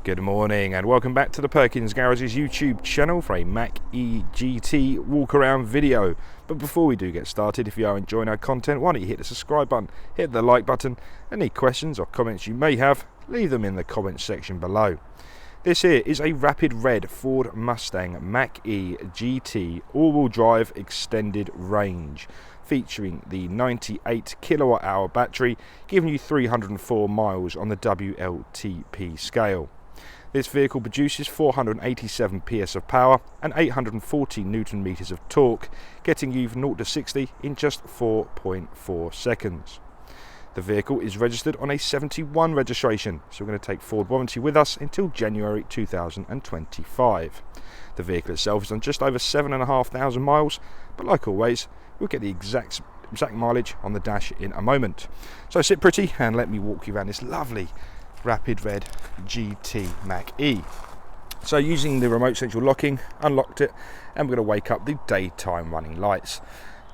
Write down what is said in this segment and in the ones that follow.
Good morning and welcome back to the Perkins Garage's YouTube channel for a Mac E GT walk around video. But before we do get started, if you are enjoying our content, why don't you hit the subscribe button, hit the like button. Any questions or comments you may have, leave them in the comments section below. This here is a rapid red Ford Mustang Mac E GT all-wheel drive extended range, featuring the 98 kilowatt hour battery, giving you 304 miles on the WLTP scale. This vehicle produces 487 PS of power and 840 Newton meters of torque, getting you from 0 to 60 in just 4.4 seconds. The vehicle is registered on a 71 registration, so we're going to take Ford warranty with us until January 2025. The vehicle itself is on just over 7,500 miles, but like always, we'll get the exact mileage on the dash in a moment. So sit pretty and let me walk you around this lovely rapid red GT Mac E. So using the remote central locking, unlocked it, and we're going to wake up the daytime running lights.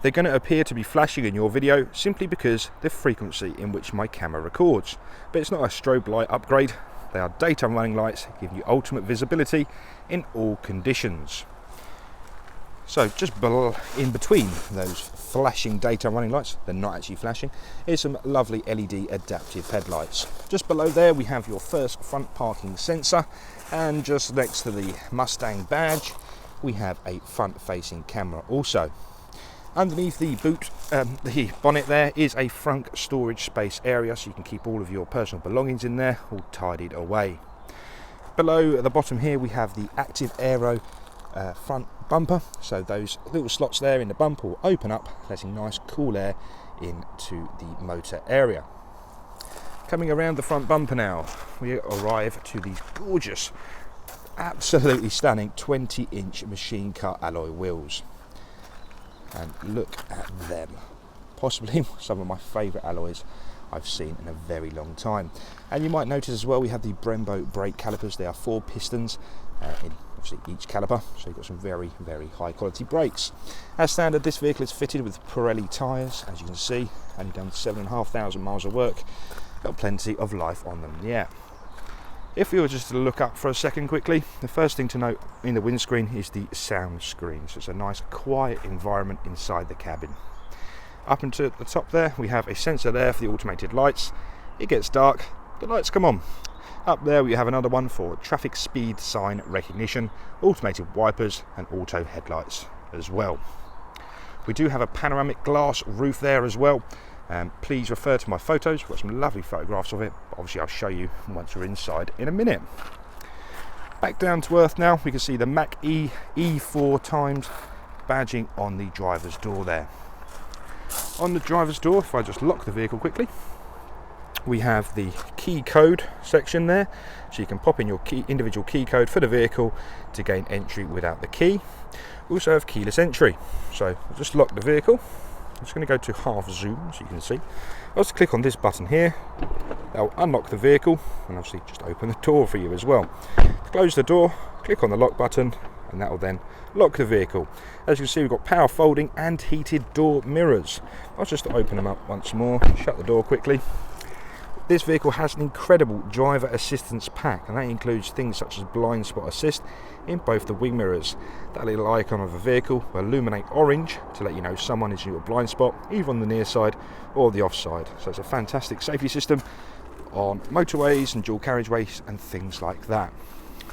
They're going to appear to be flashing in your video simply because the frequency in which my camera records, but it's not a strobe light upgrade. They are daytime running lights, giving you ultimate visibility in all conditions. So just in between those flashing daytime running lights, they're not actually flashing, is some lovely LED adaptive headlights. Just below there we have your first front parking sensor, and just next to the Mustang badge we have a front facing camera also. Underneath the the bonnet there is a front storage space area, so you can keep all of your personal belongings in there, all tidied away. Below at the bottom here we have the active aero front bumper, so those little slots there in the bumper will open up, letting nice cool air into the motor area. Coming around the front bumper now, we arrive to these gorgeous, absolutely stunning 20-inch machine cut alloy wheels. And look at them, possibly some of my favourite alloys I've seen in a very long time. And you might notice as well we have the Brembo brake calipers. They are 4 pistons in obviously each caliper, so you've got some very high quality brakes. As standard, this vehicle is fitted with Pirelli tyres, as you can see, only done 7,500 miles of work, got plenty of life on them. Yeah. If we were just to look up for a second quickly, the first thing to note in the windscreen is the sound screen, so it's a nice quiet environment inside the cabin. Up into the top there we have a sensor there for the automated lights. It gets dark, the lights come on. Up there we have another one for traffic speed sign recognition, automated wipers and auto headlights as well. We do have a panoramic glass roof there as well. Please refer to my photos, we've got some lovely photographs of it. Obviously I'll show you once we're inside in a minute. Back down to earth now, we can see the Mac E E4 times badging on the driver's door there. On the driver's door, if I just lock the vehicle quickly, we have the key code section there, so you can pop in your individual key code for the vehicle to gain entry without the key. We also have keyless entry, so I'll just lock the vehicle. I'm just going to go to half zoom so you can see. I'll just click on this button here, that will unlock the vehicle and obviously just open the door for you as well. To close the door, click on the lock button and that will then lock the vehicle. As you can see, we've got power folding and heated door mirrors. I'll just open them up once more, shut the door quickly. This vehicle has an incredible driver assistance pack, and that includes things such as blind spot assist in both the wing mirrors. That little icon of a vehicle will illuminate orange to let you know someone is in your blind spot, either on the near side or the off side. So it's a fantastic safety system on motorways and dual carriageways and things like that.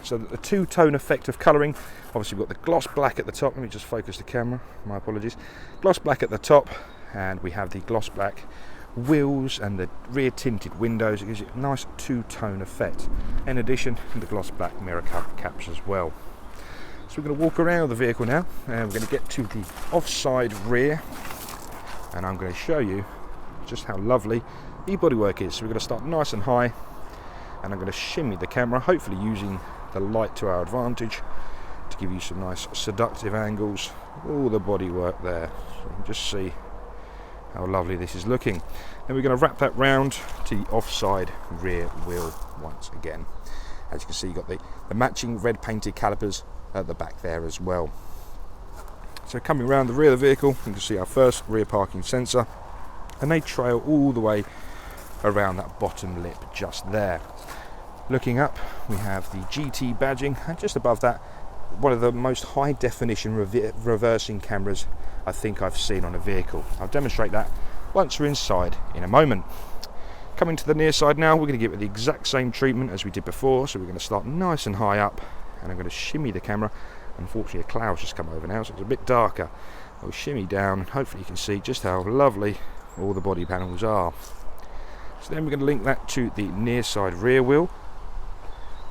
So the two-tone effect of colouring, obviously we've got the gloss black at the top. Let me just focus the camera, my apologies. Gloss black at the top, and we have the gloss black wheels and the rear tinted windows. It gives it a nice two-tone effect. In addition, the gloss black mirror caps as well. So we're going to walk around the vehicle now, and we're going to get to the offside rear, and I'm going to show you just how lovely the bodywork is. So we're going to start nice and high, and I'm going to shimmy the camera, hopefully using the light to our advantage to give you some nice seductive angles. All the bodywork there, so you can just see how lovely this is looking. Then we're going to wrap that round to the offside rear wheel once again. As you can see, you've got the matching red painted calipers at the back there as well. So coming around the rear of the vehicle, you can see our first rear parking sensor, and they trail all the way around that bottom lip just there. Looking up, we have the GT badging, and just above that, one of the most high definition reversing cameras I think I've seen on a vehicle. I'll demonstrate that once we're inside in a moment. Coming to the near side now, we're going to give it the exact same treatment as we did before. So we're going to start nice and high up, and I'm going to shimmy the camera. Unfortunately, a cloud's just come over now, so it's a bit darker. I'll shimmy down, and hopefully you can see just how lovely all the body panels are. So then we're going to link that to the near side rear wheel.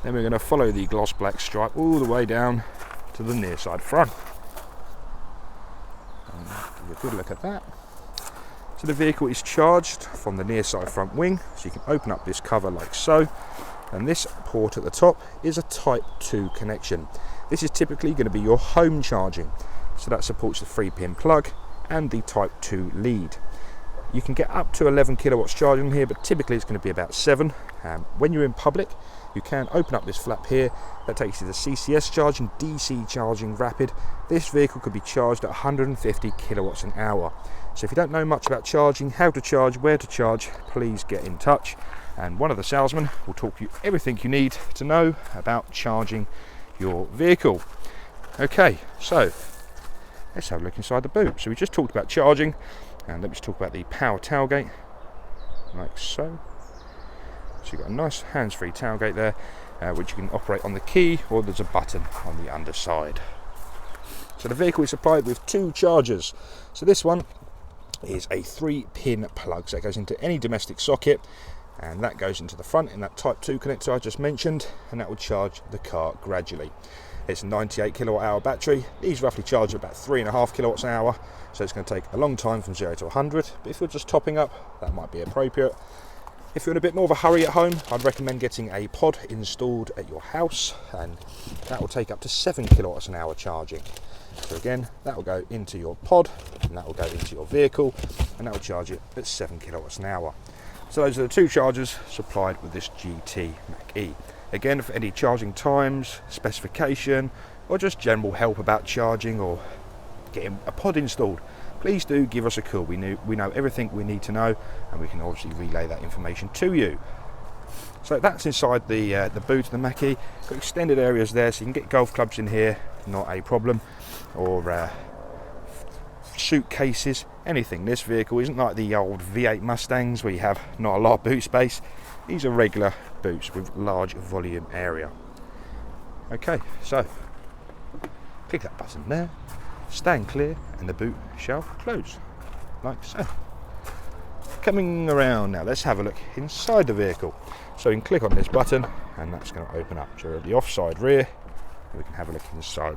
Then we're going to follow the gloss black stripe all the way down to the near side front. And give a good look at that. So the vehicle is charged from the near side front wing, so you can open up this cover like so, and this port at the top is a Type 2 connection. This is typically going to be your home charging, so that supports the 3-pin plug and the Type 2 lead. You can get up to 11 kilowatts charging here, but typically it's going to be about 7. When you're in public, you can open up this flap here. That takes you to CCS charging, DC charging rapid. This vehicle could be charged at 150 kilowatts an hour. So if you don't know much about charging, how to charge, where to charge, please get in touch. And one of the salesmen will talk you everything you need to know about charging your vehicle. Okay, so let's have a look inside the boot. So we just talked about charging, and let me just talk about the power tailgate, like so. So you've got a nice hands-free tailgate there, which you can operate on the key, or there's a button on the underside. So the vehicle is supplied with 2 chargers. So this one is a 3-pin plug, so it goes into any domestic socket, and that goes into the front in that Type 2 connector I just mentioned, and that will charge the car gradually. It's a 98 kilowatt hour battery. These roughly charge at about 3.5 kilowatts an hour, so it's going to take a long time from 0 to 100, but if you're just topping up, that might be appropriate. If you're in a bit more of a hurry at home, I'd recommend getting a pod installed at your house, and that will take up to 7 kilowatts an hour charging. So again, that will go into your pod, and that will go into your vehicle, and that will charge it at 7 kilowatts an hour. So those are the 2 chargers supplied with this GT Mach-E. Again, for any charging times, specification, or just general help about charging or getting a pod installed, please do give us a call. We know everything we need to know, and we can obviously relay that information to you. So that's inside the boot of the Mach-E. Got extended areas there, so you can get golf clubs in here, not a problem, or suitcases, anything. This vehicle isn't like the old V8 Mustangs where you have not a lot of boot space. These are regular boots with large volume area. Okay, so click that button there, stand clear, and the boot shall close, like so. Coming around now, let's have a look inside the vehicle. So you can click on this button, and that's going to open up. So we're at the offside rear, and we can have a look inside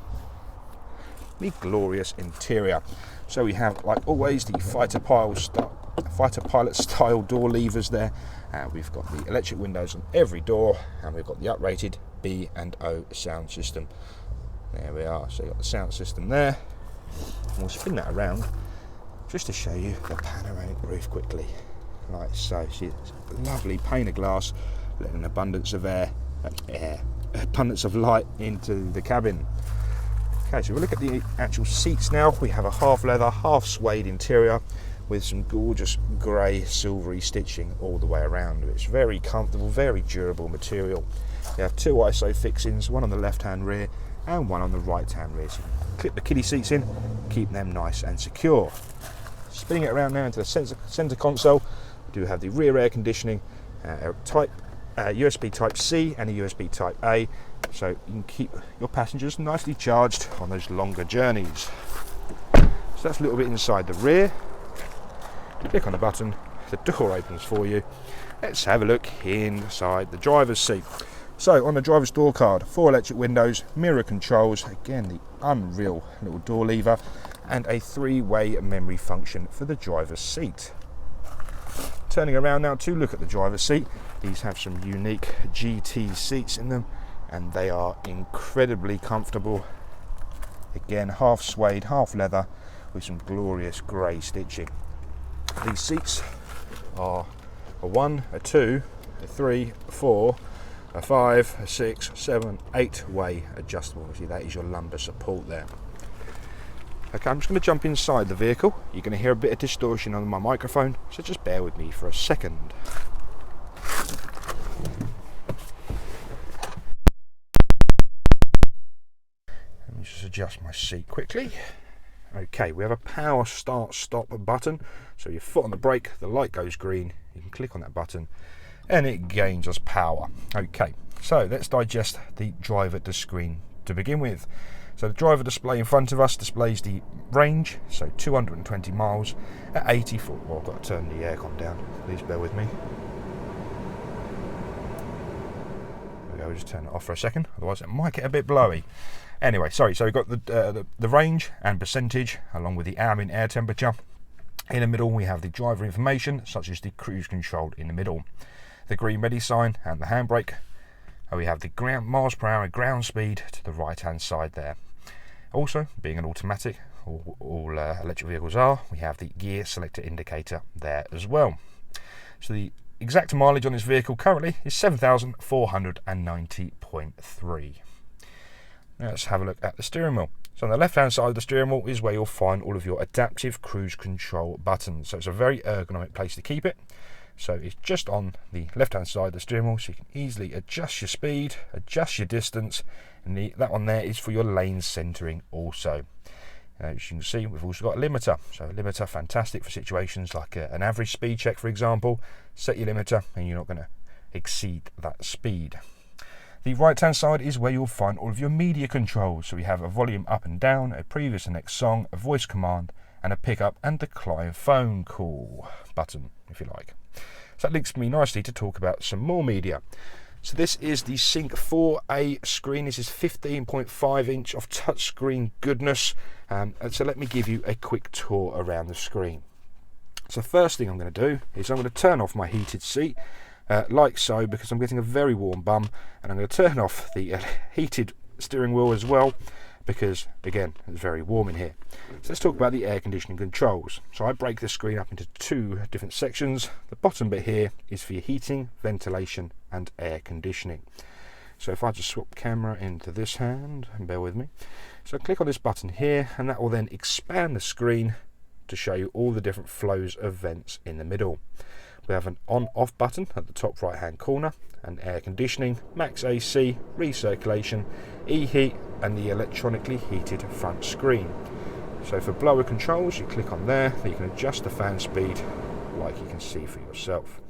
the glorious interior. So we have, like always, the fighter pilot style door levers there. We've got the electric windows on every door, and we've got the uprated B&O sound system. There we are. So you've got the sound system there, and we'll spin that around just to show you the panoramic roof quickly, like so. See, it's a lovely pane of glass, letting an abundance of abundance of light into the cabin. Okay, so we'll look at the actual seats now. We have a half leather, half suede interior with some gorgeous grey silvery stitching all the way around. It's very comfortable, very durable material. We have 2 ISO fixings, one on the left hand rear and one on the right hand rear. So you can clip the kiddie seats in, keep them nice and secure. Spinning it around now into the centre console, we do have the rear air conditioning, USB Type C and a USB Type A, so you can keep your passengers nicely charged on those longer journeys. So that's a little bit inside the rear. Click on the button, the door opens for you. Let's have a look inside the driver's seat. So on the driver's door card, 4 electric windows, mirror controls, again the unreal little door lever, and a 3-way memory function for the driver's seat. Turning around now to look at the driver's seat, these have some unique GT seats in them, and they are incredibly comfortable. Again, half suede, half leather, with some glorious grey stitching. These seats are a 1, a 2, a 3, a 4, a 5, a 6, 7, 8-way adjustable. Obviously that is your lumbar support there. Okay, I'm just going to jump inside the vehicle. You're going to hear a bit of distortion on my microphone, so just bear with me for a second. adjust my seat quickly. Okay, we have a power start stop button, so your foot on the brake, the light goes green, you can click on that button and it gains us power. Okay, so let's digest the driver screen to begin with. So the driver display in front of us displays the range, so 220 miles at 84. Well, I've got to turn the aircon down, please bear with me. There we go, we'll just turn it off for a second, otherwise it might get a bit blowy. Anyway, sorry, so we've got the range and percentage along with the ambient air temperature. In the middle we have the driver information, such as the cruise control in the middle, the green ready sign and the handbrake. And we have the miles per hour ground speed to the right hand side there. Also, being an automatic, all electric vehicles are, we have the gear selector indicator there as well. So the exact mileage on this vehicle currently is 7,490.3. Let's have a look at the steering wheel. So on the left hand side of the steering wheel is where you'll find all of your adaptive cruise control buttons. So it's a very ergonomic place to keep it. So it's just on the left hand side of the steering wheel, so you can easily adjust your speed, adjust your distance, and that one there is for your lane centering also. As you can see, we've also got a limiter. So a limiter, fantastic for situations like an average speed check, for example. Set your limiter and you're not going to exceed that speed. The right hand side is where you'll find all of your media controls. So we have a volume up and down, a previous and next song, a voice command, and a pickup and decline phone call button, if you like. So that links me nicely to talk about some more media. So this is the Sync 4A screen. This is 15.5 inch of touchscreen goodness. And so let me give you a quick tour around the screen. So first thing I'm going to do is I'm going to turn off my heated seat, like so, because I'm getting a very warm bum, and I'm going to turn off the heated steering wheel as well, because again it's very warm in here. So let's talk about the air conditioning controls. So I break the screen up into two different sections. The bottom bit here is for your heating, ventilation and air conditioning. So if I just swap camera into this hand, and bear with me, so click on this button here, and that will then expand the screen to show you all the different flows of vents in the middle. We have an on-off button at the top right hand corner, and air conditioning, max AC, recirculation, e-heat and the electronically heated front screen. So for blower controls, you click on there, you can adjust the fan speed like you can see for yourself.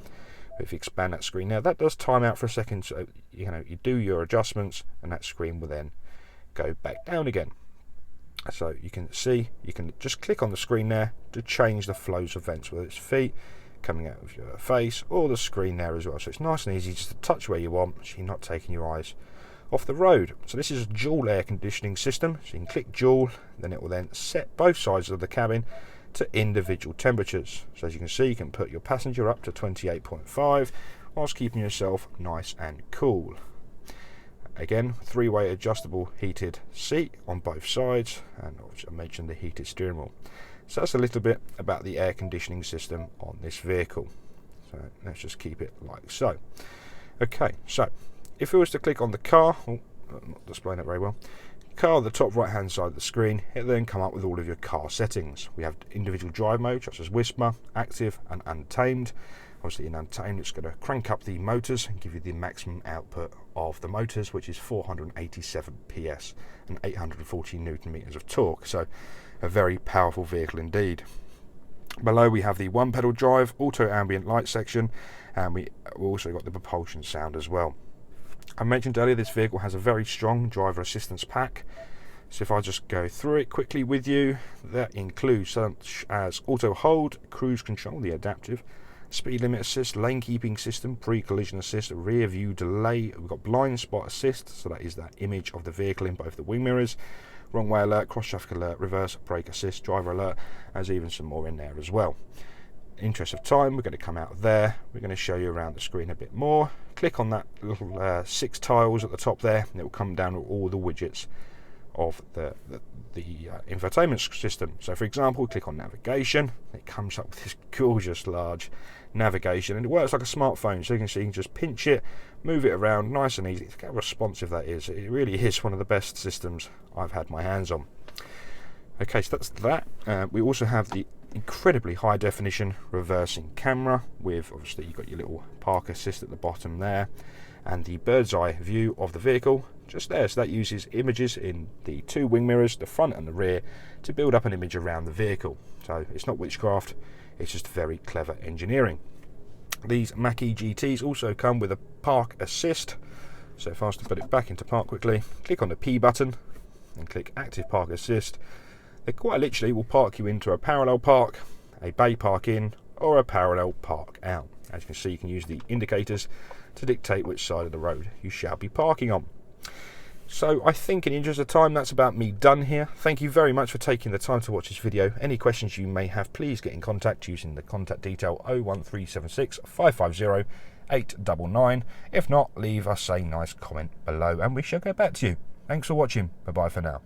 If you expand that screen now, that does time out for a second, so you do your adjustments and that screen will then go back down again. So you can see, you can just click on the screen there to change the flows of vents, whether it's feet, coming out of your face, or the screen there as well. So it's nice and easy just to touch where you want, so you're not taking your eyes off the road. So this is a dual air conditioning system, so you can click dual, then it will then set both sides of the cabin to individual temperatures. So as you can see, you can put your passenger up to 28.5 whilst keeping yourself nice and cool. Again, three-way adjustable heated seat on both sides, and I mentioned the heated steering wheel. So that's a little bit about the air conditioning system on this vehicle. So let's just keep it like so. Okay, so if we was to click on the car, I'm not displaying it very well, car at the top right hand side of the screen, it then come up with all of your car settings. We have individual drive mode such as Whisper, Active and Untamed. Obviously in Untamed it's going to crank up the motors and give you the maximum output of the motors, which is 487 PS and 840 Newton meters of torque. So a very powerful vehicle indeed. Below we have the one pedal drive, auto ambient light section, and we also got the propulsion sound as well. I mentioned earlier this vehicle has a very strong driver assistance pack. So if I just go through it quickly with you, that includes such as auto hold, cruise control, the adaptive, speed limit assist, lane keeping system, pre-collision assist, rear view delay. We've got blind spot assist, so that is that image of the vehicle in both the wing mirrors, wrong way alert, cross traffic alert, reverse brake assist, driver alert. There's even some more in there as well. In interest of time, we're going to come out of there, we're going to show you around the screen a bit more. Click on that little 6 tiles at the top there, and it will come down to all the widgets of the infotainment system. So for example, click on navigation, it comes up with this gorgeous large navigation, and it works like a smartphone, so you can see you can just pinch it, move it around nice and easy. Look how responsive that is. It really is one of the best systems I've had my hands on. Okay, so that's that. We also have the incredibly high definition reversing camera with, obviously you've got your little park assist at the bottom there, and the bird's eye view of the vehicle just there. So that uses images in the two wing mirrors, the front and the rear, to build up an image around the vehicle. So it's not witchcraft, it's just very clever engineering. These Mach-E GTs also come with a park assist. So if I was to put it back into park quickly, click on the P button and click active park assist. It quite literally will park you into a parallel park, a bay park in, or a parallel park out. As you can see, you can use the indicators to dictate which side of the road you shall be parking on. So I think in the interest of time, that's about me done here. Thank you very much for taking the time to watch this video. Any questions you may have, please get in contact using the contact detail 01376 550 899. If not, leave us a nice comment below and we shall get back to you. Thanks for watching. Bye bye for now.